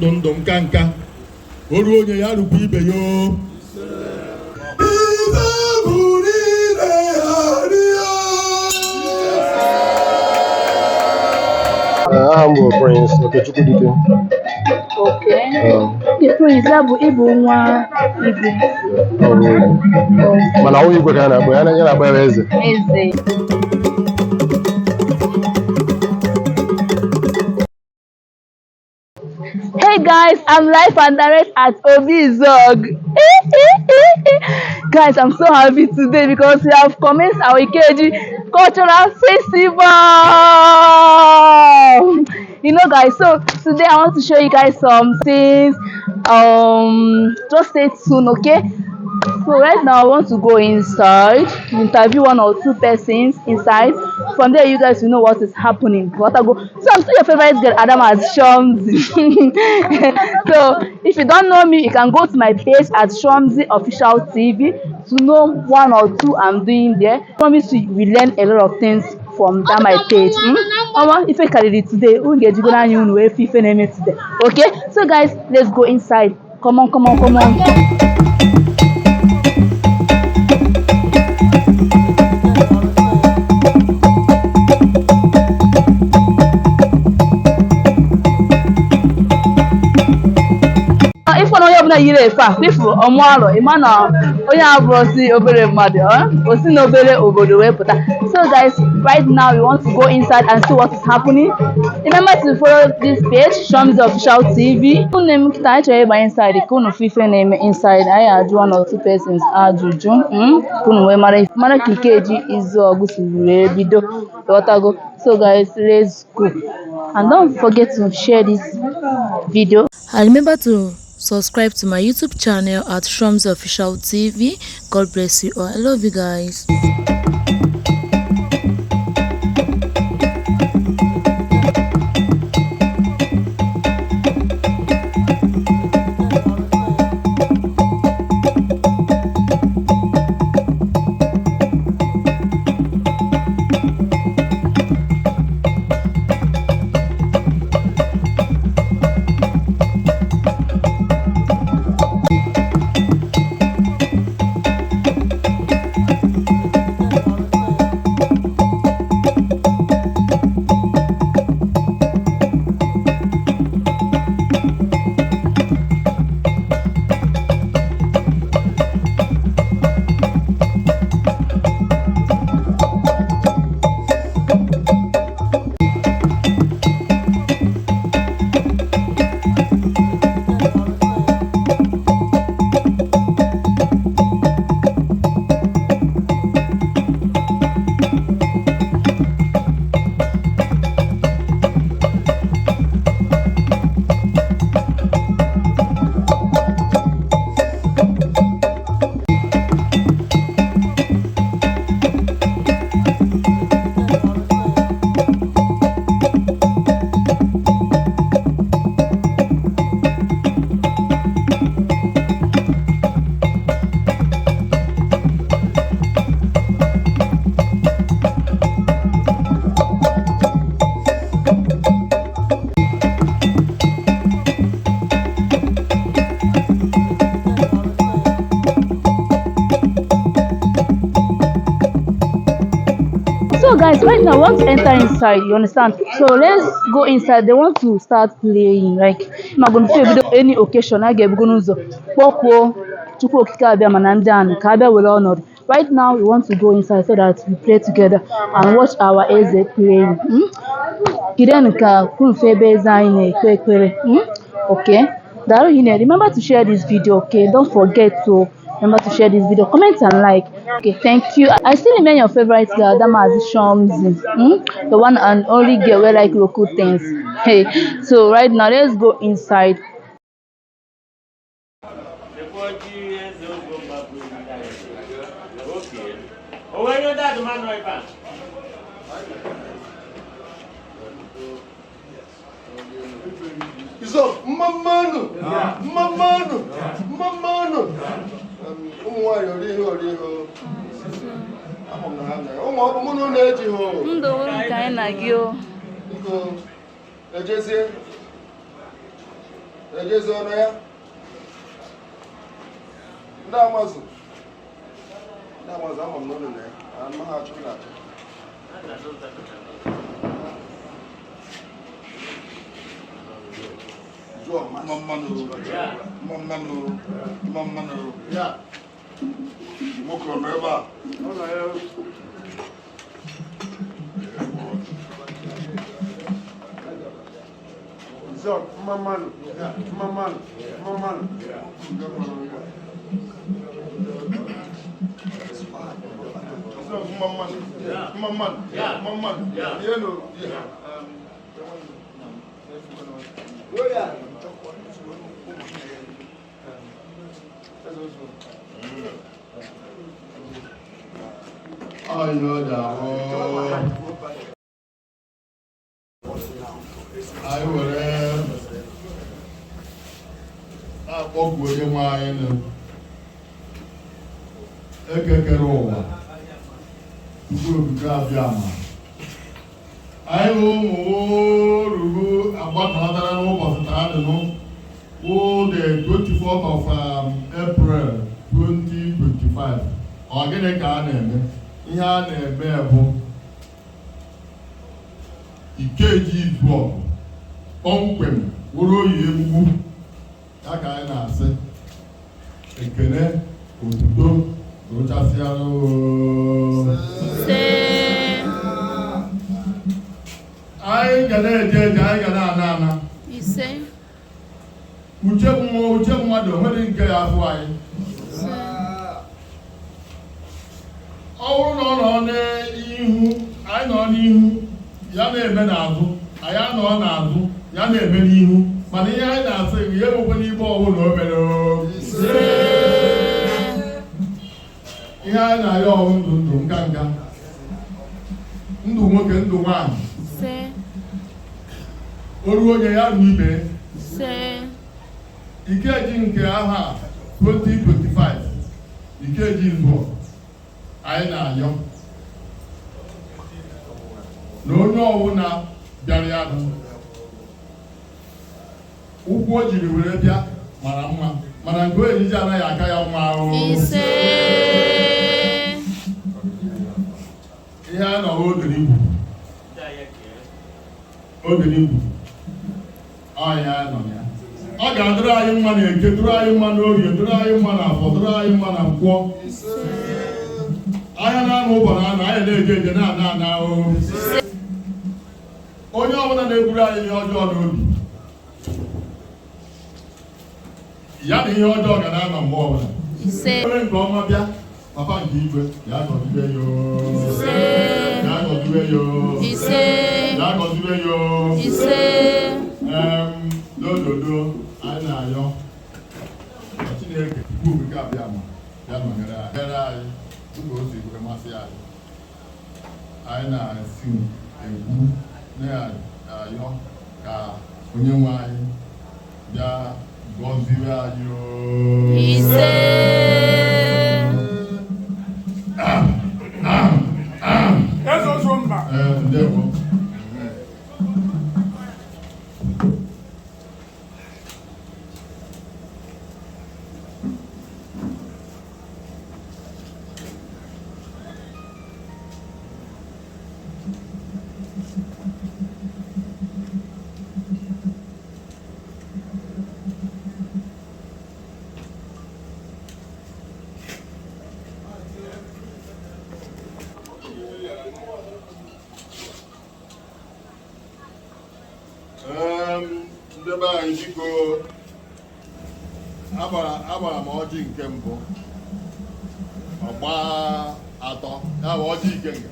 ndụ nka nka oru onye ya rukwa ibe yo I'm Prince Ikeji Dike. Okay. The Prince Abu Ibu nwa Ibu. Mana onye igwe ka ya na-akpọ ya na-akpọ ya eze. Eze. Hey guys, I'm live and direct at Izuogu. Guys, I'm so happy today because we have commenced our Ikeji Cultural Festival. You know guys, so today I want to show you guys some things. Just stay tuned, okay? So right now I want to go inside, interview one or two persons inside. From there you guys will know what is happening. So I'm still your favorite girl, Adam as Shomzi. So if you don't know me, you can go to my page at Shomzi Official TV to know one or two I'm doing there. I promise you will learn a lot of things from that my page. If I carry it today, we'll get you today. Okay, so guys, let's go inside. Come on. If one of you yire fa people omualo imana onye abrosi obere mmadu osi na obere obodo we puta. So guys, right now we want to go inside and see what is happening. Remember to follow this page Shomzi Official TV. Name kita actually by inside the kunu fife name inside. I do one or two persons ajuju kunu we mara Ikeji Izuogu we bido go. So guys, let's go. And don't forget to share this video. And remember to subscribe to my YouTube channel at Shomzi Official TV. God bless you all. I love you guys. So guys, right now I want to enter inside, you understand? So let's go inside. They want to start playing. Like I'm going to video any occasion I get going to right now we want to go inside so that we play together and watch our Eze playing. Okay. Remember to share this video, okay? Don't forget to remember to share this video, comment and like. Okay, thank you. I still remain your favorite girl, Damazi Shomzi, the one and only girl where like local things. Hey, so right now let's go inside. So, mamano. ejezi ọnụ ya ndị amazụ ama m n'ụlọ ya anụ ha achụ na-achụ mmanụ ya nwoke nọ ebe a mmanụ akpọkwu onye nwe anyị nụ ekekere ụwa tupu okike abịa ama anyị ụmụ agbatara n'ụbọchị taadịnụ wụ the 24th of April 2025. Ọ gịnị ka a na-eme? Ihe a na-eme bụ Ikeji Izuogu kpọmkwem wụrụ OyeEgbugbu ya ka anyị na-asị ekele otuto rụchasịa anyị ga na-eje eje anyị ga na-ana ana uche mmadụ onwere nke ya afụ anyị ọ bụrụ na ọ nọ n'ihu anyị nọ n'ihu ya na-eme n'azụ anyị anọ n'azụ ya na-eme n'ihu mana ihe anyị na-asị gị ya nwekwe n'ibe ọbụla o mere ihe anyị na-arịọ ọrụ ndụ nka ndụ nwoke ndụ nwaanyị oru onye ya rụ ibe Ikeji nke aha 2025 Ikeji Izuogu anyị na-arịọ na onye ọbụla bịara ya ụkwụ o jiri were bịa mara mma mana nke ejiji anaghị aka ya mma ahụ ihe a nọ odenigwu ọya nọ ya ọ ga-adịrị anyị mma na Eke, dịrị anyị mma na Orie, dịrị anyị mma na Afọ, dịrị anyị mma na Nkwọ ahịa na-anụ ụbọchị anụ anyị na-eje eje na-ana ana ahụhụ onye ọbụla na-eburu anyị ihe ọjọọ n'obi ya na ihe ọjọọ ga na-anọ mgbe ọbụla onye nke ọma bịa papa nke igwe ya gọzibe ya n'ododo anyị na-ayọ Chineke tupu okike abịa ma ya nọnyere anyị tupu o si were masị anyị anyị na-esi egwu na-ayọ ka onye nwe anyị bịa gọzie anyị ndewo ndị be anyị biko agbara m ọjị nke mbụ ọgba atọ ya bụ ọjị ikenga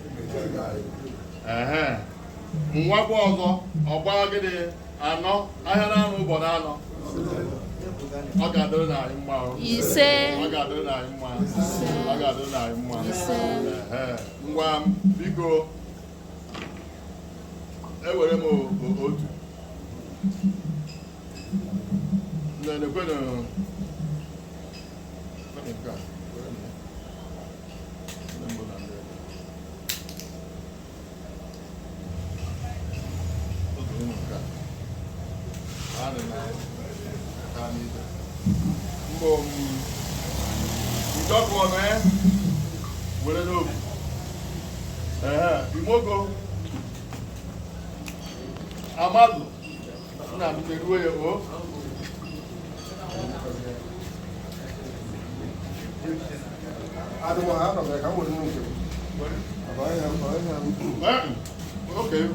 nwakwa ọzọ ọgba gịnị anọ ahịa na anụ ụbọchị anọ ọ ga-adịrị na anyị mma ọ ga-adịrị na anyị mma ọ ga-adịrị na anyị mma ngwa biko ewere m otu Imogo Amadu na mteruwe o okay.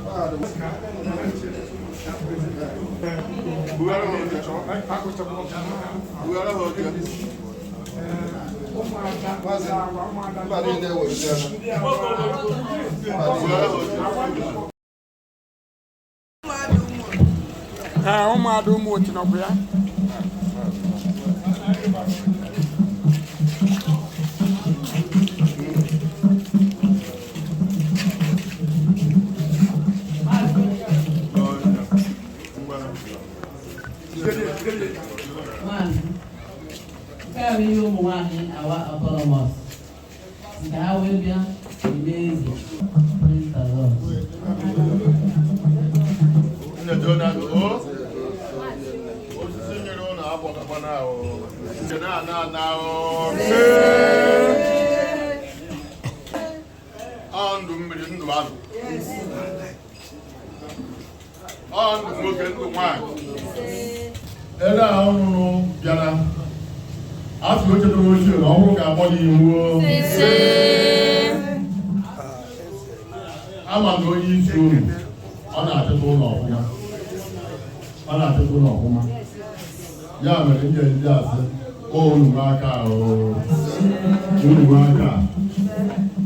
Carry you one our autonomous. Now will be amazing. Praise the Lord. Era ọnụnụ bịara asị oche tụrụ ochie na ọhụrụ ga-agbọ n'iwu ama na onye isi unu ọ na-achịta ụlọ ọfụma ya mere ndị asị unu aka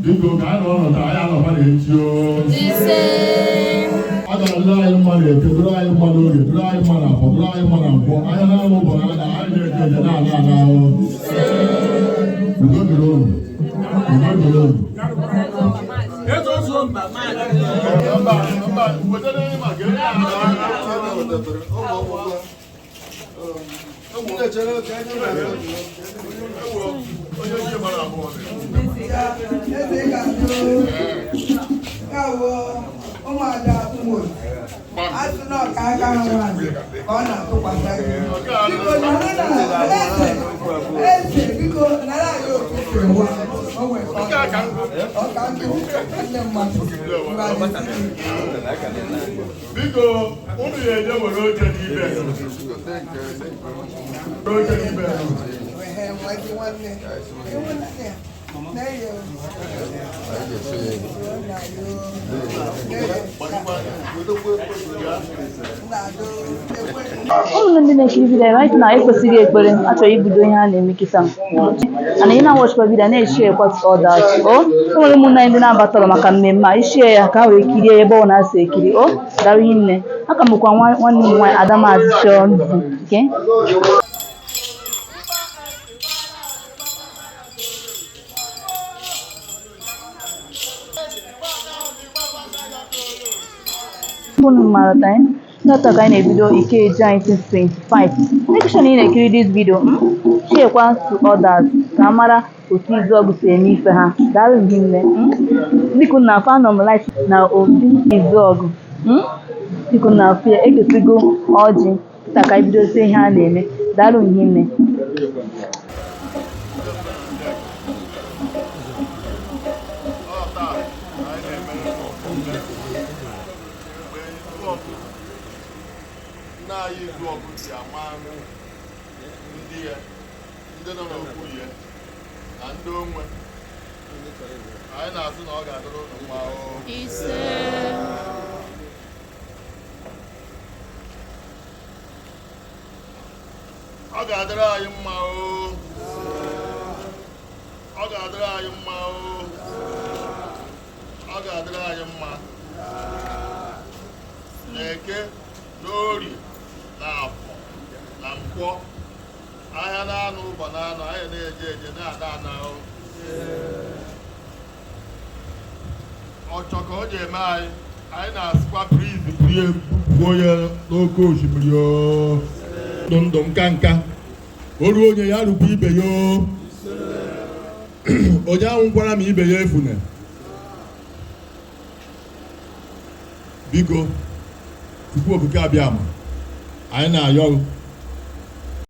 biko ka a nọ ọnọdụ anyị anọba na-echi a ga-adịrị anyị mma na-eke, dụrụ anyị mma n'oge, dụrụ anyị mma na afọ, dụrụ anyị mma na nkwọ, anya na-alụ ụbọchị anyị na-eje eje na-ana ahụ udo dịrị unu. Ụmụada ụmụ asị na ọka aka ha nwaazị ka ọ na-atụkwasị biko nara na eze biko nara anyị otu siri nwa o nwere ọka ndụ ndị mmadụ biko unu ga-eje were oche n'ibe ụmụnne ndị na-ekiri vidiyo right now ekwesịghị ekpere achọrọ ibido ihe a na-eme kịta ana ị na-awachikwa vidiyo na-eshie kwa ọdachi o nwere ụmụnne anyị ndị na-abatara maka mmemme a ishie ya ka ha wee kirie ebe ọ na-asa ekiri o dara nne aka m bụkwa nwanne m nwaanyị Adamazi Shonzi nke Marathon. Data ka anyị na-ebido Ikeji 1925. Make sure na ị na-ekiri this video share kwa to others ka mara otu Izuogu si eme ife ha. Daalụ nne. Biko na fan of life na obi Izuogu. Biko na afọ ekesigo ọjị taa ka anyị bido ihe a na-eme. Daalụ nne. Anyị Izuogu si ama ndị ya ndị nọ n'okpuru ya na ndị onwe anyị na-asụ na ọ ga-adịrị ụlọ mma ise ọ ga-adịrị anyị mma ọ ga-adịrị anyị mma ọ ga-adịrị anyị mma n'Eke n'Orie n'Afọ na Nkwọ ahịa na-anụ ụbọ na-anụ anyị na-eje eje na-ada anahụ ọchọ ka o ji eme anyị na-asịkwa briz brie buo ya n'oke osimiri ndụ nka nka o ruo onye ya rukwa ibe ya onye ahụ gwara m ibe ya efune biko tupu okike abịa ma anyị na-ayọ